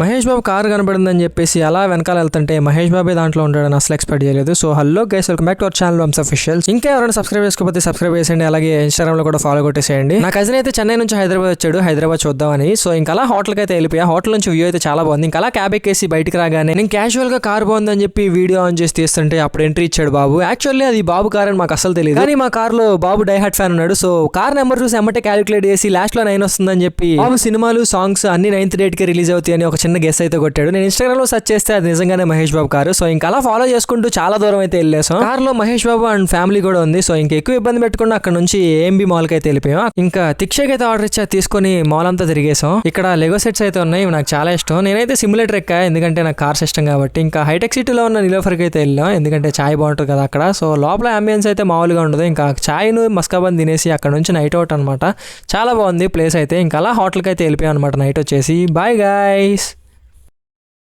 Mahesh Babu car కనబడిందని చెప్పేసి అలా వెనకాల వెళ్తుంటే మహేష్ బాబే దాంట్లో ఉంటాడని అసలు ఎక్స్పెక్ట్ చేయలేదు. So hello guys, welcome back to our channel Vansh officials. ఇంకా ఎవరైనా సబ్స్క్రైబ్ చేసుకోకపోతే సబ్స్క్రైబ్ చేసేయండి, అలాగే ఇన్స్టాగ్రామ్ లో కూడా ఫాలో కొట్టేసేయండి. నా కజిన్ అయితే చెన్నై నుంచి హైదరాబాద్ వచ్చాడు, హైదరాబాద్ చూద్దామని. సో ఇంకా అలా హోటల్కి అయితే వెళ్ళిపోయా. హోటల్ నుంచి వ్యూ అయితే చాలా బాగుంది. ఇంకా అలా క్యాబ్ ఎక్కేసి బయటికి రాగానే నేను క్యాజువల్ గా కార్ బాగుందని చెప్పి వీడియో ఆన్ చేసి తీస్తుంటే అప్పుడు ఎంట్రీ ఇచ్చాడు బాబు. యాక్చువల్లీ అది బాబు కార్ అని మాకు అసలు తెలియదు, కానీ మా కార్ లో బాబు డైహార్ట్ ఫ్యాన్ ఉన్నాడు. సో కార్ నెంబర్ చూసి ఎమ్మటే క్యాలిక్యులేట్ చేసి లాస్ట్ లో 9 వస్తుందని చెప్పి బాబు సినిమాలు సాంగ్స్ అన్ని 9th డేట్ కి రిలీజ్ అవుతాయి అని ఒక చిన్న గెస్ అయితే కొట్టాడు. నేను ఇన్స్టాగ్రామ్ లో సెర్చ్ చేస్తే అది నిజంగానే మహేష్ బాబు కారు. సో ఇంకా అలా ఫాలో చేసుకుంటూ చాలా దూరం అయితే వెళ్ళేసాం. కార్ లో మహేష్ బాబు అండ్ ఫ్యామిలీ కూడా ఉంది. సో ఇంకా ఎక్కువ ఇబ్బంది పెట్టకుండా అక్కడ నుంచి ఏఎంబి మాల్ కి అయితే వెళ్ళిపోయాం. ఇంకా తిక్షకి అయితే ఆర్డర్ ఇచ్చా, తీసుకొని మాల్ అంతా తిరిగేసాం. ఇక్కడ లెగో సెట్స్ అయితే ఉన్నాయి, నాకు చాలా ఇష్టం. నేనైతే సిమ్యులేటర్ ఎక్కా, ఎందుకంటే నాకు కార్స్ ఇష్టం కాబట్టి. ఇంకా హైటెక్ సిటీలో ఉన్న నిలోఫర్కి అయితే వెళ్ళాం, ఎందుకంటే చాయ్ బాగుంటుంది కదా అక్కడ. సో లోపల అంబియన్స్ అయితే మామూలుగా ఉండదు. ఇంకా చాయ్ను మస్కాబన్ తినేసి అక్కడ నుంచి నైట్ అవుట్ అనమాట. చాలా బాగుంది ప్లేస్ అయితే. ఇంకా అలా హోటల్కి అయితే వెళ్ళిపోయాం అనమాట నైట్ వచ్చేసి. Bye guys.